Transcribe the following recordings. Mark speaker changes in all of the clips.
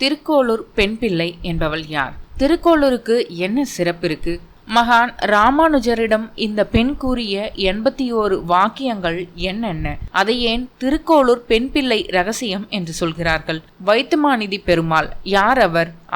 Speaker 1: திருக்கோளூர் பெண் பிள்ளை என்பவள் யார்? திருக்கோளூருக்கு என்ன சிறப்பு இருக்கு? மகான் ராமானுஜரிடம் இந்த பெண் கூறிய 81 வாக்கியங்கள் என்னென்ன? அதை ஏன் திருக்கோளூர் பெண் பிள்ளை ரகசியம் என்று சொல்கிறார்கள்? வைத்தமாநிதி பெருமாள் யார்?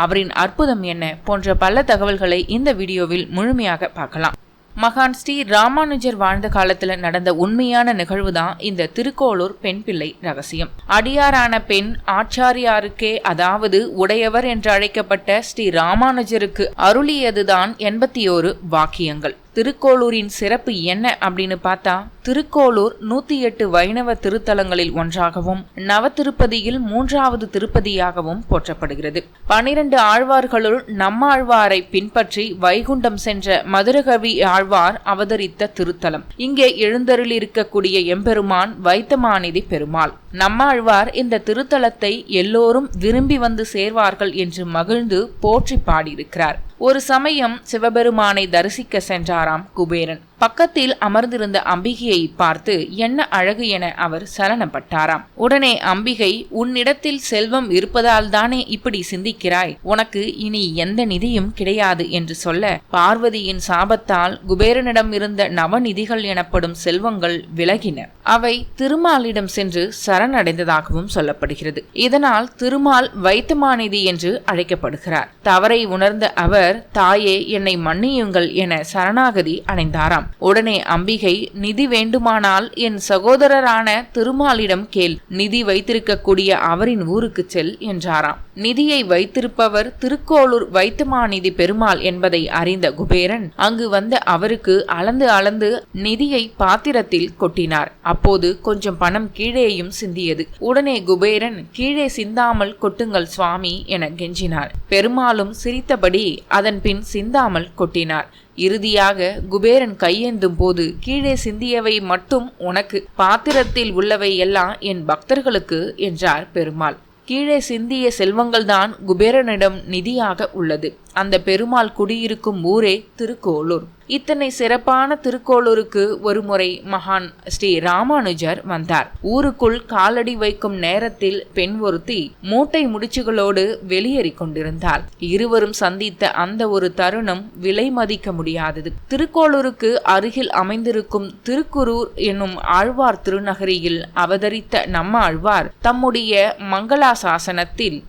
Speaker 1: அவரின் அற்புதம் என்ன? போன்ற பல தகவல்களை இந்த வீடியோவில் முழுமையாக பார்க்கலாம். மகான் ஸ்ரீ ராமானுஜர் வாழ்ந்த காலத்துல நடந்த உண்மையான நிகழ்வு தான் இந்த திருக்கோளூர் பெண் பிள்ளை ரகசியம். அடியாரான பெண் ஆச்சாரியாருக்கே, அதாவது உடையவர் என்று அழைக்கப்பட்ட ஸ்ரீ ராமானுஜருக்கு அருளியதுதான் 81 வாக்கியங்கள். திருக்கோளூரின் சிறப்பு என்ன அப்படின்னு பார்த்தா, திருக்கோளூர் 108 வைணவ திருத்தலங்களில் ஒன்றாகவும் நவ திருப்பதியில் 3வது திருப்பதியாகவும் போற்றப்படுகிறது. 12 ஆழ்வார்களுள் நம்மாழ்வாரை பின்பற்றி வைகுண்டம் சென்ற மதுரகவி ஆழ்வார் அவதரித்த திருத்தலம். இங்கே எழுந்தருளிருக்கக்கூடிய எம்பெருமான் வைத்தமாநிதி பெருமாள். நம்மாழ்வார் இந்த திருத்தலத்தை எல்லோரும் விரும்பி வந்து சேர்வார்கள் என்று மகிழ்ந்து போற்றி பாடியிருக்கிறார். ஒரு சமயம் சிவபெருமானை தரிசிக்க சென்றாராம் குபேரன். பக்கத்தில் அமர்ந்திருந்த அம்பிகையை பார்த்து என்ன அழகு என அவர் சலனப்பட்டாராம். உடனே அம்பிகை, உன்னிடத்தில் செல்வம் இருப்பதால் தானே இப்படி சிந்திக்கிறாய், உனக்கு இனி எந்த நிதியும் கிடையாது என்று சொல்ல, பார்வதியின் சாபத்தால் குபேரனிடம் இருந்த நவநிதிகள் எனப்படும் செல்வங்கள் விலகின. அவை திருமாலிடம் சென்று சரணடைந்ததாகவும் சொல்லப்படுகிறது. இதனால் திருமால் வைத்தமாநிதி என்று அழைக்கப்படுகிறார். தவறை உணர்ந்த அவர், தாயே என்னை மன்னியுங்கள் என சரணாகதி அடைந்தாராம். உடனே அம்பிகை, நிதி வேண்டுமானால் என் சகோதரரான திருமாலிடம் கேள், நிதி வைத்திருக்கக்கூடிய அவரின் ஊருக்கு செல் என்றாராம். நிதியை வைத்திருப்பவர் திருக்கோளூர் வைத்தமாநிதி பெருமாள் என்பதை அறிந்த குபேரன் அங்கு வந்த அவருக்கு அளந்து நிதியை பாத்திரத்தில் கொட்டினார். அப்போது கொஞ்சம் பணம் கீழேயும் சிந்தியது. உடனே குபேரன், கீழே சிந்தாமல் கொட்டுங்கள் சுவாமி என கெஞ்சினார். பெருமாளும் சிரித்தபடி அதன் பின் சிந்தாமல் கொட்டினார். இறுதியாக குபேரன் கையேந்தும் போது, கீழே சிந்தியவை மட்டும் உனக்கு, பாத்திரத்தில் உள்ளவை எல்லாம் என் பக்தர்களுக்கு என்றார் பெருமாள். கீழே சிந்திய செல்வங்கள்தான் குபேரனிடம் நிதியாக உள்ளது. அந்த பெருமாள் குடியிருக்கும் ஊரே திருக்கோளூர். இத்தனை சிறப்பான திருக்கோளூருக்கு ஒருமுறை மகான் ஸ்ரீ ராமானுஜர் வந்தார். ஊருக்குள் காலடி வைக்கும் நேரத்தில் பெண் ஒருத்தி மூட்டை முடிச்சுகளோடு வெளியேறி கொண்டிருந்தாள். இருவரும் சந்தித்த அந்த ஒரு தருணம் விலை மதிக்க முடியாதது. திருக்கோளூருக்கு அருகில் அமைந்திருக்கும் திருக்குரூர் என்னும் ஆழ்வார் திருநகரியில் அவதரித்த நம்ம ஆழ்வார் தம்முடைய மங்களாசாசனத்தில்,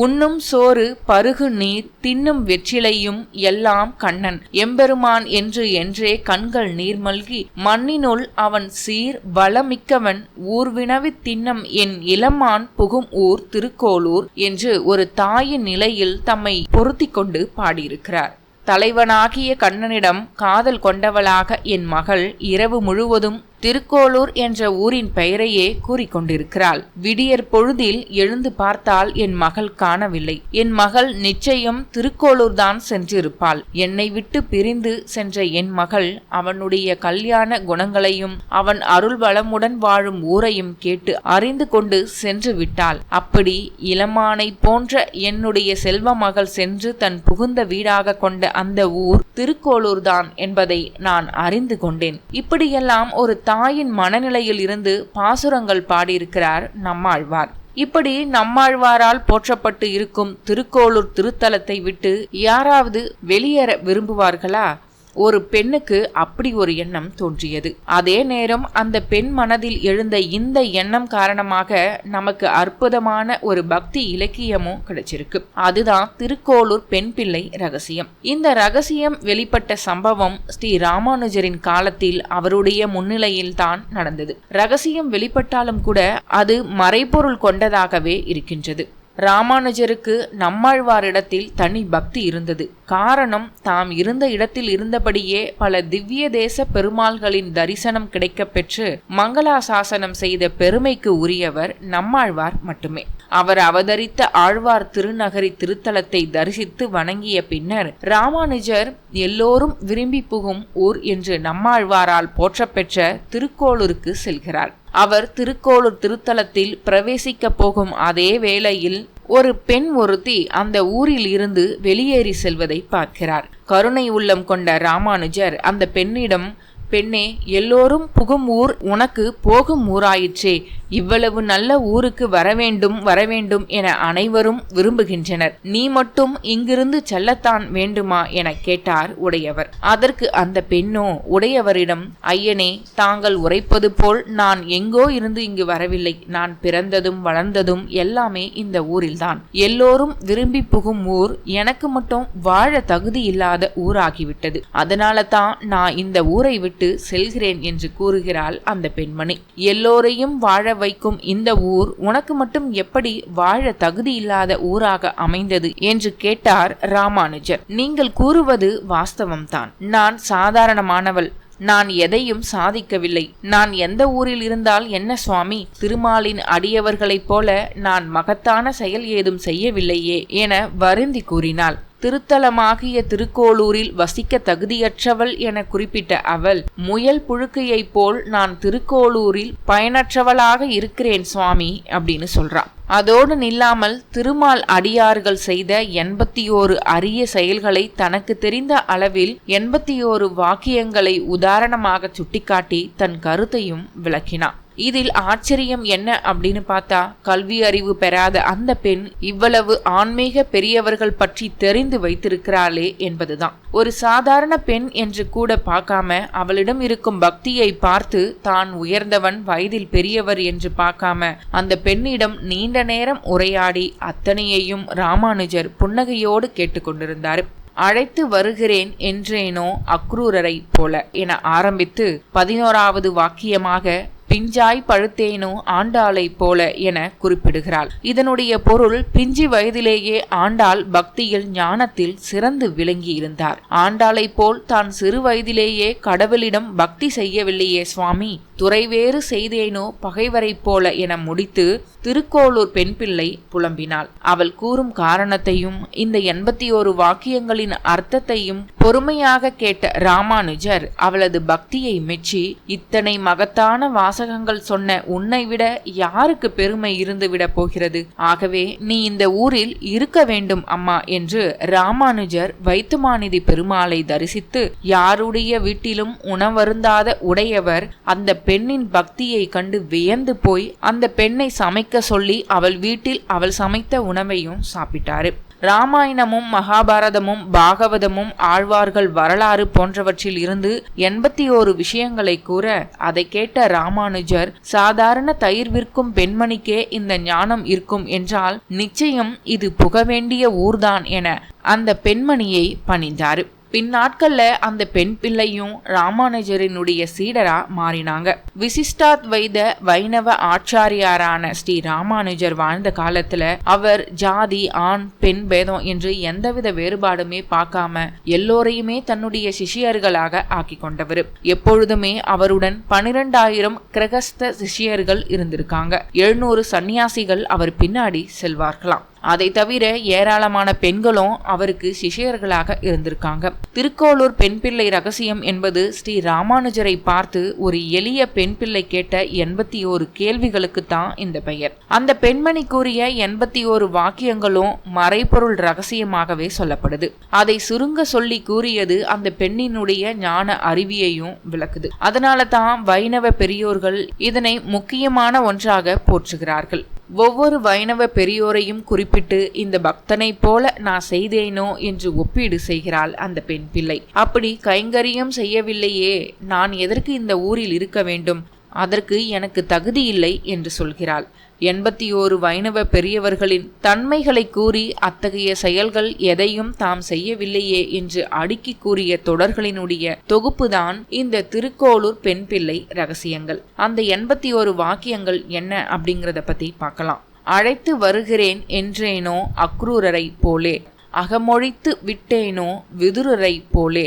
Speaker 1: உண்ணும் சோறு பருகு நீர் தின்னும் வெற்றிலையும் எல்லாம் கண்ணன் எம்பெருமான் என்றே கண்கள் நீர் மல்கி, மண்ணினுள் அவன் சீர் வளமிக்கவன் ஊர்வினவி தின்னம் என் இளமான் புகும் ஊர் திருக்கோளூர் என்று ஒரு தாயின் நிலையில் தம்மை பொருத்தி கொண்டு பாடியிருக்கிறார். தலைவனாகிய கண்ணனிடம் காதல் கொண்டவளாக என் மகள் இரவு முழுவதும் திருக்கோளூர் என்ற ஊரின் பெயரையே கூறிக்கொண்டிருக்கிறாள். விடியற் பொழுதில் எழுந்து பார்த்தால் என் மகள் காணவில்லை. என் மகள் நிச்சயம் திருக்கோளூர் தான் சென்றிருப்பாள். என்னை விட்டு பிரிந்து சென்ற என் மகள் அவனுடைய கல்யாண குணங்களையும் அவன் அருள் வளமுடன் வாழும் ஊரையும் கேட்டு அறிந்து கொண்டு சென்று விட்டாள். அப்படி இளமானை போன்ற என்னுடைய செல்வ மகள் சென்று தன் புகுந்த வீடாக கொண்ட அந்த ஊர் திருக்கோளூர் தான் என்பதை நான் அறிந்து கொண்டேன். இப்படியெல்லாம் ஒரு தாயின் மனநிலையில் இருந்து பாசுரங்கள் பாடியிருக்கிறார் நம்மாழ்வார். இப்படி நம்மாழ்வாரால் போற்றப்பட்டு இருக்கும் திருக்கோளூர் திருத்தலத்தை விட்டு யாராவது வெளியேற விரும்புவார்களா? ஒரு பெண்ணுக்கு அப்படி ஒரு எண்ணம் தோன்றியது. அதே நேரம் அந்த பெண் மனதில் எழுந்த இந்த எண்ணம் காரணமாக நமக்கு அற்புதமான ஒரு பக்தி இலக்கியமும் கிடைச்சிருக்கு. அதுதான் திருக்கோளூர் பெண் பிள்ளை ரகசியம். இந்த ரகசியம் வெளிப்பட்ட சம்பவம் ஸ்ரீ ராமானுஜரின் காலத்தில் அவருடைய முன்னிலையில் தான் நடந்தது. ரகசியம் வெளிப்பட்டாலும் கூட அது மறைபொருள் கொண்டதாகவே இருக்கின்றது. ராமானுஜருக்கு நம்மாழ்வாரிடத்தில் தனி பக்தி இருந்தது. காரணம், தாம் இருந்த இடத்தில் இருந்தபடியே பல திவ்ய தேச பெருமாள்களின் தரிசனம் கிடைக்க பெற்று மங்களாசாசனம் செய்த பெருமைக்கு உரியவர் நம்மாழ்வார் மட்டுமே. அவர் அவதரித்த ஆழ்வார் திருநகரி திருத்தலத்தை தரிசித்து வணங்கிய பின்னர் ராமானுஜர் எல்லோரும் விரும்பி புகும் ஊர் என்று நம்மாழ்வாரால் போற்றப்பெற்ற திருக்கோளூருக்கு செல்கிறார். அவர் திருக்கோளூர் திருத்தலத்தில் பிரவேசிக்க போகும் அதே வேளையில் ஒரு பெண் ஒருத்தி அந்த ஊரில் இருந்து வெளியேறி செல்வதை பார்க்கிறார். கருணை உள்ளம் கொண்ட ராமானுஜர் அந்த பெண்ணிடம், பெண்ணே, எல்லோரும் புகும் ஊர் உனக்கு போகும் ஊராயிற்றே, இவ்வளவு நல்ல ஊருக்கு வரவேண்டும் என அனைவரும் விரும்புகின்றனர். நீ மட்டும் இங்கிருந்து செல்லத்தான் வேண்டுமா என கேட்டார் உடையவர். அதற்கு அந்த பெண்ணோ உடையவரிடம், ஐயனே, தாங்கள் உரைப்பது போல் நான் எங்கோ இருந்து இங்கு வரவில்லை. நான் பிறந்ததும் வளர்ந்ததும் எல்லாமே இந்த ஊரில்தான். எல்லோரும் விரும்பி புகும் ஊர் எனக்கு மட்டும் வாழ தகுதி இல்லாத ஊராகிவிட்டது. அதனால தான் நான் இந்த ஊரை விட்டு செல்கிறேன் என்று கூறுகிறாள் அந்த பெண்மணி. எல்லோரையும் வாழ வைக்கும் இந்த ஊர் உனக்கு மட்டும் எப்படி வாழ தகுதி இல்லாத ஊராக அமைந்தது என்று கேட்டார் ராமானுஜர். நீங்கள் கூறுவது வாஸ்தவம்தான். நான் சாதாரணமானவள். நான் எதையும் சாதிக்கவில்லை. நான் எந்த ஊரில் இருந்தால் என்ன சுவாமி? திருமாலின் அடியவர்களைப் போல நான் மகத்தான செயல் ஏதும் செய்யவில்லையே என வருந்தி கூறினாள். திருத்தலமாகிய திருக்கோளூரில் வசிக்க தகுதியற்றவள் என குறிப்பிட்ட அவள், முயல் புழுக்கையைப் போல் நான் திருக்கோளூரில் பயனற்றவளாக இருக்கிறேன் சுவாமி அப்படின்னு சொல்றான். அதோடு நில்லாமல் திருமால் அடியார்கள் செய்த 81 அரிய செயல்களை தனக்கு தெரிந்த அளவில் 81 வாக்கியங்களை உதாரணமாக சுட்டிக்காட்டி தன் கருத்தையும் விளக்கினான். இதில் ஆச்சரியம் என்ன அப்படின்னு பார்த்தா, கல்வி அறிவு பெறாத அந்த பெண் இவ்வளவு ஆன்மீக பெரியவர்கள் பற்றி தெரிந்து வைத்திருக்கிறாளே என்பதுதான். ஒரு சாதாரண பெண் என்று கூட பார்க்காம அவளிடம் இருக்கும் பக்தியை பார்த்து தான் உயர்ந்தவன், வயதில் பெரியவர் என்று பார்க்காம அந்த பெண்ணிடம் நீண்ட நேரம் உரையாடி அத்தனையையும் ராமானுஜர் புன்னகையோடு கேட்டுக்கொண்டிருந்தார். அழைத்து வருகிறேன் என்றேனோ அக்ரூரரை போல என ஆரம்பித்து 11வது வாக்கியமாக பிஞ்சாய் பழுத்தேனோ ஆண்டாளை போல என குறிப்பிடுகிறாள். இதனுடைய பொருள், பிஞ்சி வயதிலேயே ஆண்டாள் பக்தியில் ஞானத்தில் சிறந்து விளங்கி இருந்தார். ஆண்டாளை போல் தான் சிறு வயதிலேயே கடவுளிடம் பக்தி செய்யவில்லையே சுவாமி, துறைவேறு செய்தேனோ பகைவரை போல என முடித்து திருக்கோளூர் பெண் பிள்ளை புலம்பினாள். அவள் கூறும் காரணத்தையும் இந்த 81 வாக்கியங்களின் அர்த்தத்தையும் பொறுமையாக கேட்ட ராமானுஜர் அவளது பக்தியை மெச்சி, இத்தனை மகத்தான வாசகங்கள் சொன்ன உன்னை விட யாருக்கு பெருமை இருந்துவிட போகிறது? ஆகவே நீ இந்த ஊரில் இருக்க வேண்டும் அம்மா என்று ராமானுஜர் வைத்துமாநிதி பெருமாளை தரிசித்து, யாருடைய வீட்டிலும் உணவருந்தாத உடையவர் அந்த பெண்ணின் பக்தியை கண்டு வியந்து போய் அந்த பெண்ணை சமைக்க சொல்லி அவள் வீட்டில் அவள் சமைத்த உணவையும் சாப்பிட்டாரு. ராமாயணமும் மகாபாரதமும் பாகவதமும் ஆழ்வார்கள் வரலாறு போன்றவற்றில் இருந்து 81 விஷயங்களை கூற அதை கேட்ட ராமானுஜர், சாதாரண தயிர் விற்கும் பெண்மணிக்கே இந்த ஞானம் இருக்கும் என்றால் நிச்சயம் இது புக வேண்டிய ஊர்தான் என அந்த பெண்மணியை பணிந்தார். பின்னாட்கள்ல அந்த பெண் பிள்ளையும் ராமானுஜரினுடைய சீடரா மாறினாங்க. விசிஷ்டாத்வைத வைணவ ஆச்சாரியாரான ஸ்ரீ ராமானுஜர் வாழ்ந்த காலத்துல அவர் ஜாதி, ஆண் பெண் பேதம் என்று எந்தவித வேறுபாடுமே பார்க்காம எல்லோரையுமே தன்னுடைய சிஷியர்களாக ஆக்கி கொண்டவர். எப்பொழுதுமே அவருடன் 12,000 கிரகஸ்த சிஷியர்கள் இருந்திருக்காங்க. 700 சன்னியாசிகள் அவர் பின்னாடி செல்வார்களாம். அதை தவிர ஏராளமான பெண்களும் அவருக்கு சிஷியர்களாக இருந்திருக்காங்க. திருக்கோளூர் பெண் பிள்ளை ரகசியம் என்பது ஸ்ரீ ராமானுஜரை பார்த்து ஒரு எளிய பெண் பிள்ளை கேட்ட 81 கேள்விகளுக்கு தான் இந்த பெயர். அந்த பெண்மணி கூறிய 81 வாக்கியங்களும் மறைபொருள் ரகசியமாகவே சொல்லப்படுது. அதை சுருங்க சொல்லி கூறியது அந்த பெண்ணினுடைய ஞான அறிவியையும் விளக்குது. அதனால தான் வைணவ பெரியோர்கள் இதனை முக்கியமான ஒன்றாக போற்றுகிறார்கள். ஒவ்வொரு வைணவ பெரியோரையும் குறிப்பிட்டு இந்த பக்தனை போல நான் செய்தேனோ என்று ஒப்பீடு செய்கிறாள் அந்த பெண் பிள்ளை. அப்படி கைங்கரியம் செய்யவில்லையே, நான் எதற்கு இந்த ஊரில் இருக்க வேண்டும்? அதற்கு எனக்கு தகுதி இல்லை என்று சொல்கிறாள். 81 வைணவ பெரியவர்களின் தன்மைகளை கூறி அத்தகைய செயல்கள் எதையும் தாம் செய்யவில்லையே என்று அடுக்கி கூறிய தொடர்களினுடைய தொகுப்புதான் இந்த திருக்கோளூர் பெண் பிள்ளை ரகசியங்கள். அந்த 81 வாக்கியங்கள் என்ன அப்படிங்கிறத பத்தி பார்க்கலாம். அழைத்து வருகிறேன் என்றேனோ அக்ரூரரை போலே, அகமொழித்து விட்டேனோ விதுரரை போலே,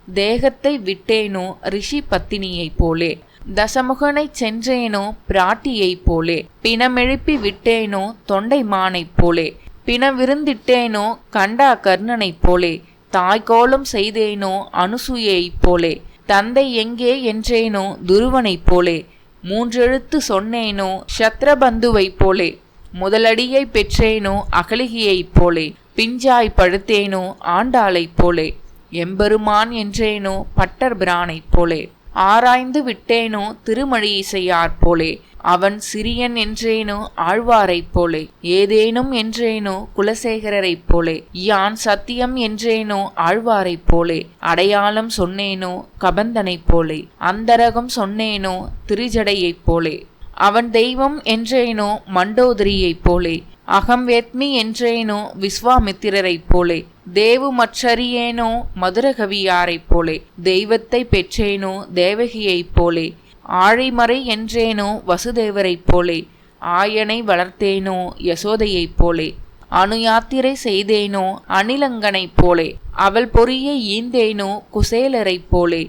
Speaker 1: தேகத்தை விட்டேனோ ரிஷி பத்தினியை போலே, தசமுகனை சென்றேனோ பிராட்டியை போலே, பிணமெழுப்பி விட்டேனோ தொண்டை மானை போலே, பிணவிருந்திட்டேனோ கண்டா கர்ணனை போலே, தாய்கோலம் செய்தேனோ அனுசூயை போலே, தந்தை எங்கே என்றேனோ துருவனை போலே, 3 எழுத்து சொன்னேனோ சத்ரபந்துவை போலே, முதலடியை பெற்றேனோ அகலிகையை போலே, பிஞ்சாய் பழுத்தேனோ ஆண்டாளை போலே, எம்பெருமான் என்றேனோ பட்டர் பிரானை போலே, ஆராய்ந்து விட்டேனோ திருமழிசையார் போலே. அவன் சிறியன் என்றேனோ ஆழ்வாரைப் போலே. ஏதேனும் என்றேனோ குலசேகரரைப் போலே. யான் சத்தியம் என்றேனோ ஆழ்வாரைப் போலே. அடையாளம் சொன்னேனோ கபந்தனைப் போலே. அந்தரகம் சொன்னேனோ திருஜடையைப் போலே. அவன் தெய்வம் என்றேனோ மண்டோதரியைப் போலே. அகம் வேத்மி என்றேனோ விஸ்வாமித்திரரைப் போலே. தேவு மற்றறியேனோ மதுரகவியாரைப் போலே. தெய்வத்தை பெற்றேனோ தேவகியைப் போலே. ஆழிமறை என்றேனோ வசுதேவரைப் போலே. ஆயனை வளர்த்தேனோ யசோதையைப் போலே. அணுயாத்திரை செய்தேனோ அணிலங்கனைப் போலே. அவள் பொறியை ஈந்தேனோ குசேலரைப் போலே.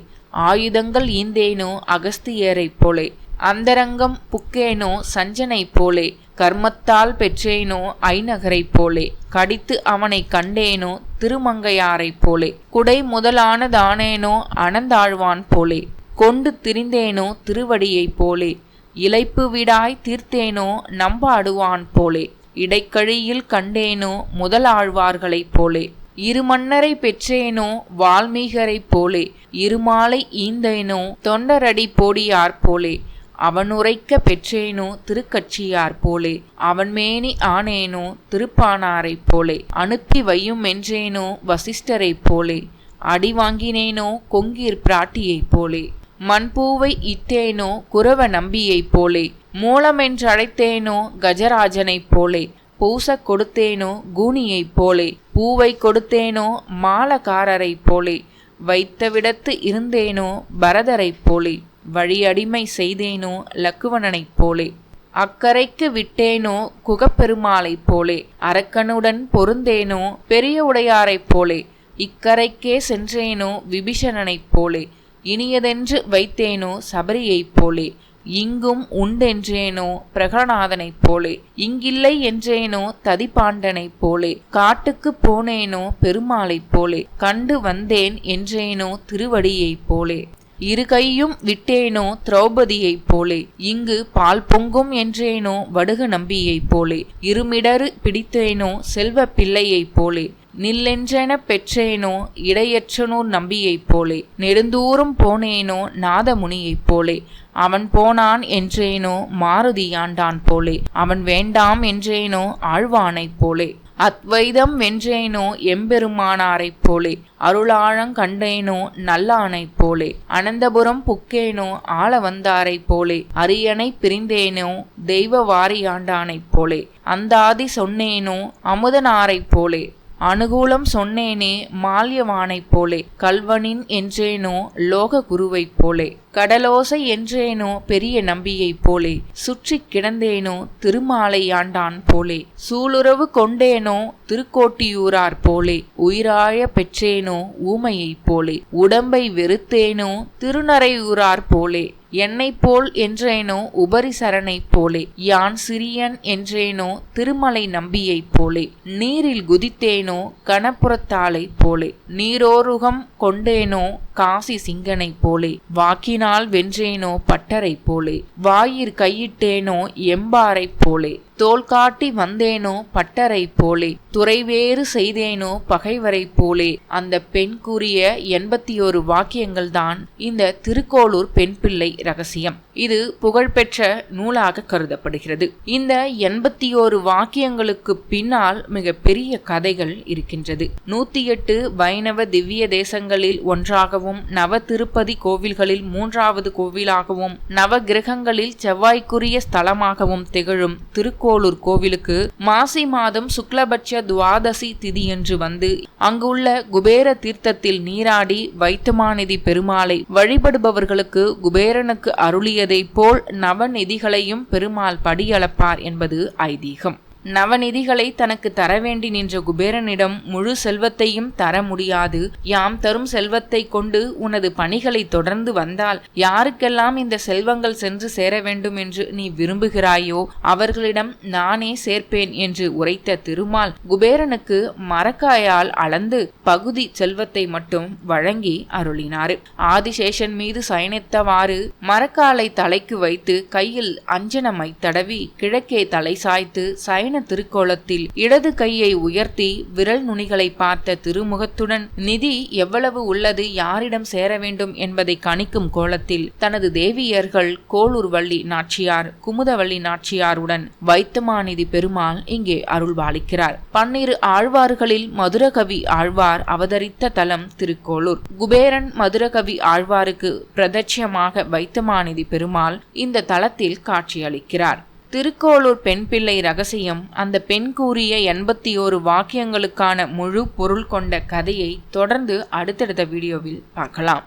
Speaker 1: ஆயுதங்கள் ஈந்தேனோ அகஸ்தியரைப் போலே. அந்தரங்கம் புக்கேனோ சஞ்சனைப் போலே. கர்மத்தால் பெற்றேனோ ஐநகரைப் போலே. கடித்து அவனை கண்டேனோ திருமங்கையாரைப் போலே. குடை முதலானதானேனோ அனந்தாழ்வான் போலே. கொண்டு திரிந்தேனோ திருவடியைப் போலே. இளைப்பு விடாய் தீர்த்தேனோ நம்பாடுவான் போலே. இடைக்கழியில் கண்டேனோ முதலாழ்வார்களைப் போலே. இருமன்னரை பெற்றேனோ வால்மீகரைப் போலே. இருமாலை ஈந்தேனோ தொண்டரடி போடியார் போலே. அவனுரைக்க பெற்றேனோ திருக்கட்சியார் போலே. அவன் மேனி ஆனேனோ திருப்பானாரைப் போலே. அனுப்பி வையும் என்றேனோ வசிஷ்டரைப் போலே. அடி வாங்கினேனோ கொங்கீர் பிராட்டியைப் போலே. மண்பூவை இட்டேனோ குரவ நம்பியைப் போலே. மூலமென்றழைத்தேனோ கஜராஜனைப் போலே. பூச கொடுத்தேனோ கூனியைப் போலே. பூவை கொடுத்தேனோ மாலக்காரரைப் போலே. வைத்தவிடத்து இருந்தேனோ பரதரைப் போலே. வழியடிமை செய்தேனோ லக்குவணனைப் போலே. அக்கரைக்கு விட்டேனோ குகப்பெருமாளைப் போலே. அரக்கனுடன் பொருந்தேனோ பெரிய உடையாரைப் போலே. இக்கரைக்கே சென்றேனோ விபீஷணனைப் போலே. இனியதென்று வைத்தேனோ சபரியைப் போலே. இங்கும் உண்டென்றேனோ பிரகலாதனைப் போலே. இங்கில்லை என்றேனோ ததிபாண்டனைப் போலே. காட்டுக்குப் போனேனோ பெருமாளைப் போலே. கண்டு வந்தேன் என்றேனோ திருவடியைப் போலே. இரு கையும் விட்டேனோ திரௌபதியைப் போலே. இங்கு பால் பொங்கும் என்றேனோ வடுக நம்பியைப் போலே. இருமிடறு பிடித்தேனோ செல்வ பிள்ளையைப் போலே. நில்லென்றென பெற்றேனோ இடையற்றனூர் நம்பியைப் போலே. நெடுந்தூரம் போனேனோ நாதமுனியைப் போலே. அவன் போனான் என்றேனோ மாருதியாண்டான் போலே. அவன் வேண்டாம் என்றேனோ ஆழ்வானைப் போலே. அத்வைதம் வென்றேனோ எம்பெருமானாரைப் போலே. அருளாழங் கண்டேனோ நல்லானைப் போலே. அனந்தபுரம் புக்கேனோ ஆள வந்தாரைப் போலே. அரியணை பிரிந்தேனோ தெய்வ வாரியாண்டானைப் போலே. அந்தாதி சொன்னேனோ அமுதனாரைப் போலே. அனுகூலம் சொன்னேனே மால்யவானைப் போலே. கல்வனின் என்றேனோ லோக குருவைப் போலே. கடலோசை என்றேனோ பெரிய நம்பியைப் போலே. சுற்றி கிடந்தேனோ திருமாலையாண்டான் போலே. சூளுறவு கொண்டேனோ திருக்கோட்டியூரார் போலே. உயிராய பெற்றேனோ ஊமையைப் போலே. உடம்பை வெறுத்தேனோ திருநறையூரார் போலே. என்னைப் போல் என்றேனோ உபரிசரனைப் போலே. யான் சிறியன் என்றேனோ திருமலை நம்பியைப் போலே. நீரில் குதித்தேனோ கணப்புறத்தாளைப் போலே. நீரோருகம் கொண்டேனோ காசி சிங்கனைப் போலே. வாக்கினால் வென்றேனோ பட்டரைப் போலே. வாயிற் கையிட்டேனோ எம்பாரைப் போலே. தோல் காட்டி வந்தேனோ பட்டரைப் போலே. துறைவேறு செய்தேனோ பகைவரைப் போலே. அந்த பெண் கூறிய 81 வாக்கியங்கள் தான் இந்த திருக்கோளூர் பெண் பிள்ளை ரகசியம். இது புகழ்பெற்ற நூலாக கருதப்படுகிறது. இந்த 81 வாக்கியங்களுக்கு பின்னால் மிக பெரிய கதைகள் இருக்கின்றது. 108 வைணவ திவ்ய தேசங்களில் ஒன்றாகவும், நவ திருப்பதி கோவில்களில் 3வது கோவிலாகவும், நவ கிரகங்களில் செவ்வாய்க்குரிய ஸ்தலமாகவும் திகழும் திருக்கோளூர் கோவிலுக்கு மாசி மாதம் சுக்லபட்ச துவாதசி திதியன்று வந்து அங்குள்ள குபேர தீர்த்தத்தில் நீராடி வைத்தமாநிதி பெருமாளை வழிபடுபவர்களுக்கு குபேரனுக்கு அருளியதை போல் நவநிதிகளையும் பெருமாள் படியளப்பார் என்பது ஐதீகம். நவநிதிகளை தனக்கு தர வேண்டி நின்ற குபேரனிடம் முழு செல்வத்தையும் தர முடியாது. யாம் தரும் செல்வத்தை கொண்டு உனது பணிகளை தொடர்ந்து வந்தால் யாருக்கெல்லாம் இந்த செல்வங்கள் சென்று சேர வேண்டும் என்று நீ விரும்புகிறாயோ அவர்களிடம் நானே சேர்ப்பேன் என்று உரைத்த திருமால் குபேரனுக்கு மரக்காயால் அளந்து பகுதி செல்வத்தை மட்டும் வழங்கி அருளினார். ஆதிசேஷன் மீது சயனித்தவாறு மரக்காலை தலைக்கு வைத்து கையில் அஞ்சனமை தடவி கிழக்கே தலை சாய்த்து சயன சயன திருக்கோலத்தில் இடது கையை உயர்த்தி விரல் நுனிகளை பார்த்த திருமுகத்துடன் நிதி எவ்வளவு உள்ளது, யாரிடம் சேர வேண்டும் என்பதை கணிக்கும் கோலத்தில் தனது தேவியர்கள் கோளூர்வள்ளி நாச்சியார், குமுதவள்ளி நாச்சியாருடன் வைத்தமாநிதி பெருமாள் இங்கே அருள்பாலிக்கிறார். 12 ஆழ்வார்களில் மதுரகவி ஆழ்வார் அவதரித்த தலம் திருக்கோளூர். குபேரன் மதுரகவி ஆழ்வாருக்கு பிரதட்சியமாக வைத்தமாநிதி பெருமாள் இந்த தலத்தில் காட்சியளிக்கிறார். திருக்கோளூர் பெண் பிள்ளை ரகசியம், அந்த பெண் கூறிய 81 வாக்கியங்களுக்கான முழு பொருள் கொண்ட கதையை தொடர்ந்து அடுத்தடுத்த வீடியோவில் பார்க்கலாம்.